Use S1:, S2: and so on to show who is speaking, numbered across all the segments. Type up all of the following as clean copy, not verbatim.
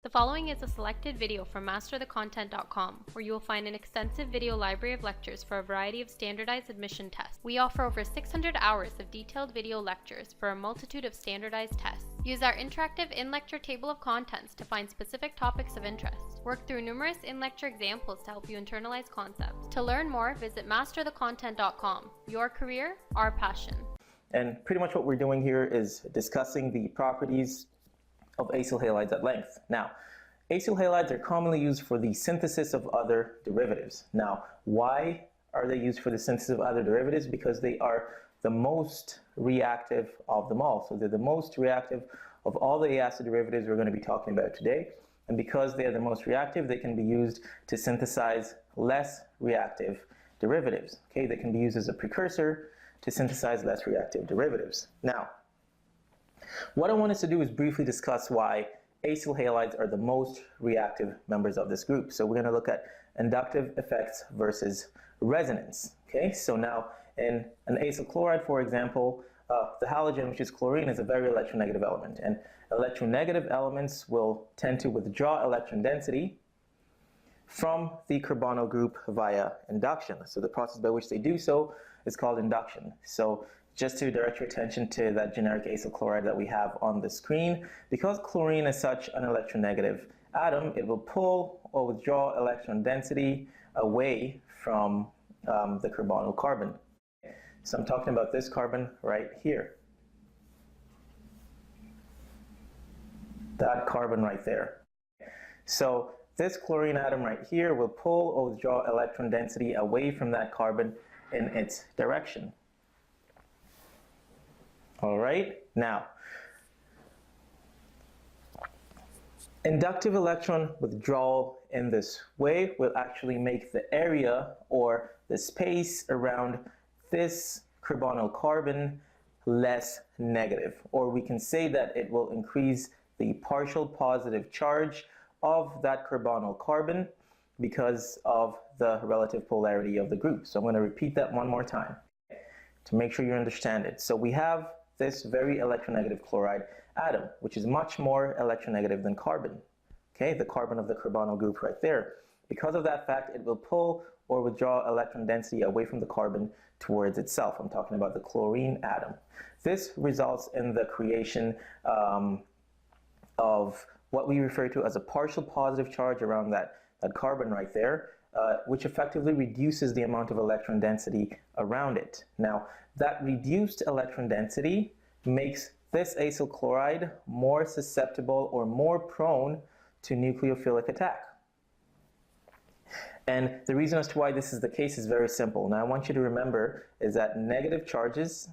S1: The following is a selected video from masterthecontent.com, where you will find an extensive video library of lectures for a variety of standardized admission tests. We offer over 600 hours of detailed video lectures for a multitude of standardized tests. Use our interactive in-lecture table of contents to find specific topics of interest. Work through numerous in-lecture examples to help you internalize concepts. To learn more, visit masterthecontent.com. Your career, our passion.
S2: And pretty much what we're doing here is discussing the properties of acyl halides at length. Now, acyl halides are commonly used for the synthesis of other derivatives. Now, why are they used for the synthesis of other derivatives? Because they are the most reactive of them all. So they're the most reactive of all the acid derivatives we're going to be talking about today. And because they are the most reactive, they can be used to synthesize less reactive derivatives. Okay, they can be used as a precursor to synthesize less reactive derivatives. Now, what I want us to do is briefly discuss why acyl halides are the most reactive members of this group. So we're going to look at inductive effects versus resonance. Okay, so now in an acyl chloride, for example, the halogen, which is chlorine, is a very electronegative element, and electronegative elements will tend to withdraw electron density from the carbonyl group via induction. So the process by which they do so is called induction. So just to direct your attention to that generic acyl chloride that we have on the screen, because chlorine is such an electronegative atom, it will pull or withdraw electron density away from the carbonyl carbon. So I'm talking about this carbon right here. That carbon right there. So this chlorine atom right here will pull or withdraw electron density away from that carbon in its direction. All right, now, inductive electron withdrawal in this way will actually make the area or the space around this carbonyl carbon less negative, or we can say that it will increase the partial positive charge of that carbonyl carbon because of the relative polarity of the group. So I'm going to repeat that one more time to make sure you understand it. So we have this very electronegative chloride atom, which is much more electronegative than carbon. Okay, the carbon of the carbonyl group right there. Because of that fact, it will pull or withdraw electron density away from the carbon towards itself. I'm talking about the chlorine atom. This results in the creation of what we refer to as a partial positive charge around that carbon right there, which effectively reduces the amount of electron density around it. Now, that reduced electron density makes this acyl chloride more susceptible or more prone to nucleophilic attack. And the reason as to why this is the case is very simple. Now, I want you to remember is that negative charges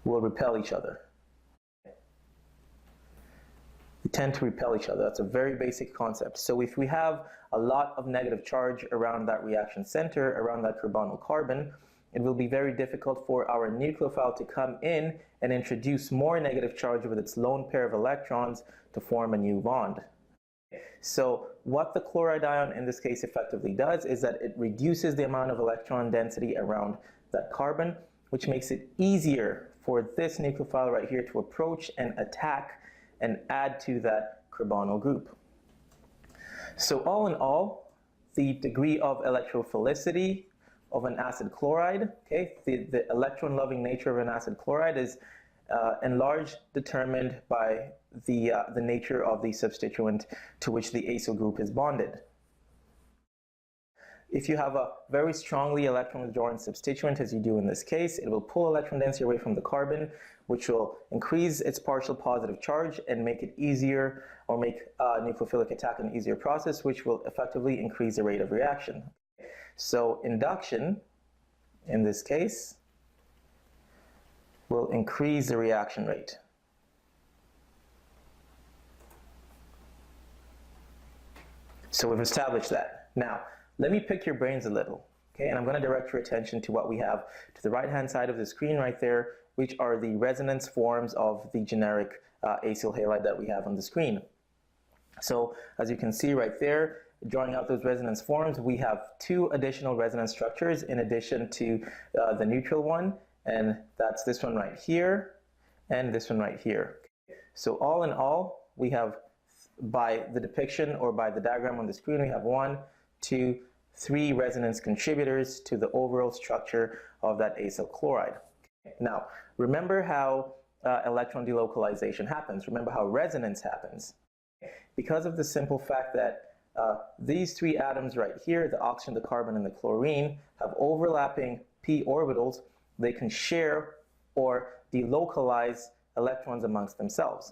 S2: will repel each other. They tend to repel each other. That's a very basic concept. So if we have a lot of negative charge around that reaction center, around that carbonyl carbon, it will be very difficult for our nucleophile to come in and introduce more negative charge with its lone pair of electrons to form a new bond. So what the chloride ion in this case effectively does is that it reduces the amount of electron density around that carbon, which makes it easier for this nucleophile right here to approach and attack and add to that carbonyl group. So all in all, the degree of electrophilicity of an acid chloride, okay, the electron-loving nature of an acid chloride is in large determined by the nature of the substituent to which the acyl group is bonded. If you have a very strongly electron-withdrawing substituent, as you do in this case, it will pull electron density away from the carbon, which will increase its partial positive charge and make it easier, or make nucleophilic attack an easier process, which will effectively increase the rate of reaction. So induction, in this case, will increase the reaction rate. So we've established that. Now, let me pick your brains a little, okay? And I'm going to direct your attention to what we have to the right-hand side of the screen right there, which are the resonance forms of the generic acyl halide that we have on the screen. So as you can see right there, drawing out those resonance forms, we have two additional resonance structures in addition to the neutral one, and that's this one right here and this one right here. So all in all, we have by the depiction or by the diagram on the screen, we have 1, 2, 3 resonance contributors to the overall structure of that acyl chloride. Now, remember how electron delocalization happens. Remember how resonance happens. Because of the simple fact that these 3 atoms right here, the oxygen, the carbon, and the chlorine, have overlapping p orbitals, they can share or delocalize electrons amongst themselves.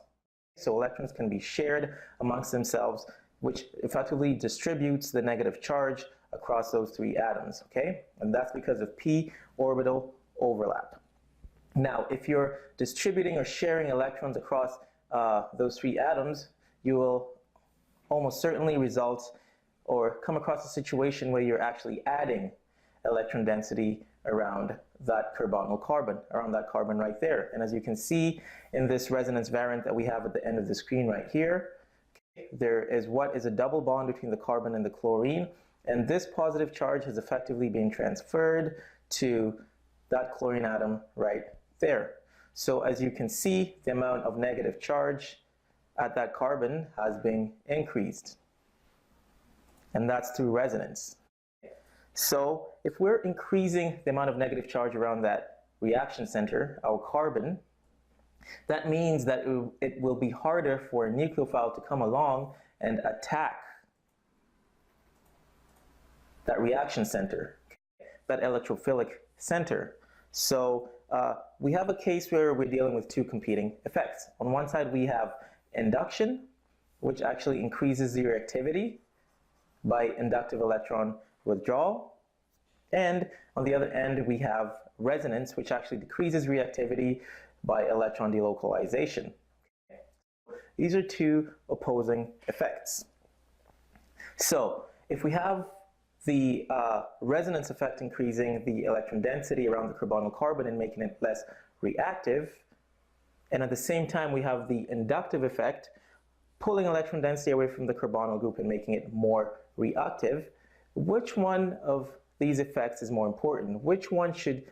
S2: So electrons can be shared amongst themselves, which effectively distributes the negative charge across those 3 atoms, okay? And that's because of p orbital overlap. Now, if you're distributing or sharing electrons across those 3 atoms, you will almost certainly result or come across a situation where you're actually adding electron density around that carbonyl carbon, around that carbon right there. And as you can see in this resonance variant that we have at the end of the screen right here, there is what is a double bond between the carbon and the chlorine, and this positive charge has effectively been transferred to that chlorine atom right there. So as you can see, the amount of negative charge at that carbon has been increased, and that's through resonance. So if we're increasing the amount of negative charge around that reaction center, our carbon, that means that it will be harder for a nucleophile to come along and attack that reaction center, that electrophilic center. So we have a case where we're dealing with 2 competing effects. On one side we have induction, which actually increases the reactivity by inductive electron withdrawal, and on the other end we have resonance, which actually decreases reactivity by electron delocalization. These are 2 opposing effects. So if we have the resonance effect increasing the electron density around the carbonyl carbon and making it less reactive, and at the same time we have the inductive effect pulling electron density away from the carbonyl group and making it more reactive, which one of these effects is more important? Which one should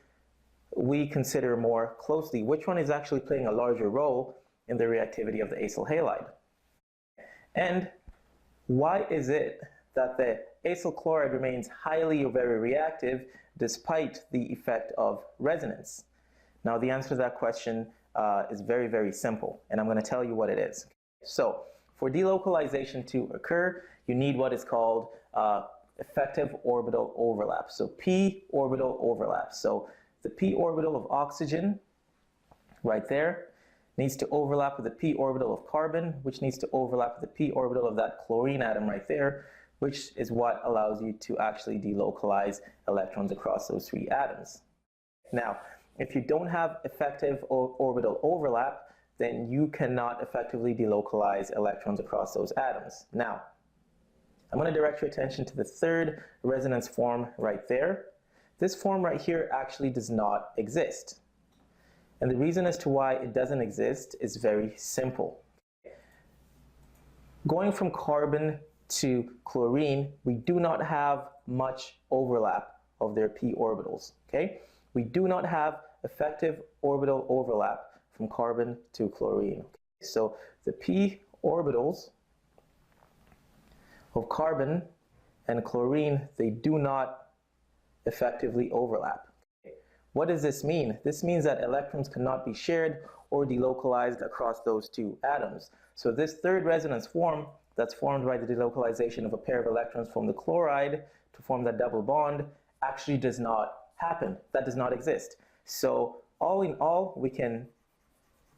S2: we consider more closely? Which one is actually playing a larger role in the reactivity of the acyl halide? And why is it that the acyl chloride remains highly or very reactive despite the effect of resonance? Now, the answer to that question is very, very simple, and I'm going to tell you what it is. So, for delocalization to occur, you need what is called effective orbital overlap. So, p orbital overlap. So, the p orbital of oxygen, right there, needs to overlap with the p orbital of carbon, which needs to overlap with the p orbital of that chlorine atom right there, which is what allows you to actually delocalize electrons across those 3 atoms. Now, if you don't have effective orbital overlap, then you cannot effectively delocalize electrons across those atoms. Now, I'm going to direct your attention to the 3rd resonance form right there. This form right here actually does not exist. And the reason as to why it doesn't exist is very simple. Going from carbon to chlorine, we do not have much overlap of their p orbitals, okay? We do not have effective orbital overlap from carbon to chlorine. So the p orbitals of carbon and chlorine, they do not effectively overlap. What does this mean? This means that electrons cannot be shared or delocalized across those 2 atoms. So this 3rd resonance form that's formed by the delocalization of a pair of electrons from the chloride to form that double bond actually does not happen. That does not exist. So all in all, we can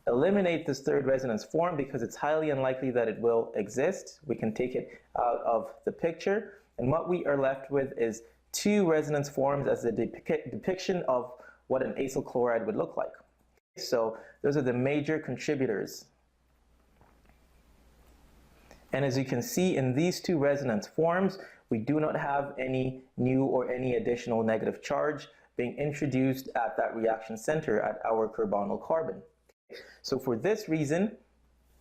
S2: eliminate this 3rd resonance form because it's highly unlikely that it will exist. We can take it out of the picture, and what we are left with is 2 resonance forms as a depiction of what an acyl chloride would look like. So those are the major contributors. And as you can see in these 2 resonance forms, we do not have any new or any additional negative charge being introduced at that reaction center at our carbonyl carbon. So for this reason,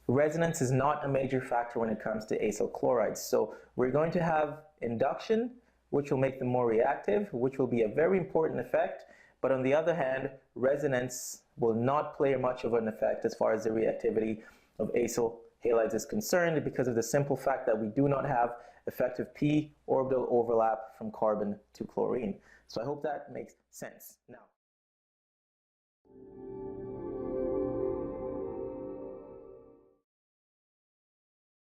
S2: resonance is not a major factor when it comes to acyl chlorides. So we're going to have induction, which will make them more reactive, which will be a very important effect. But on the other hand, resonance will not play much of an effect as far as the reactivity of acyl halides is concerned because of the simple fact that we do not have effective p orbital overlap from carbon to chlorine. So I hope that makes sense. Now,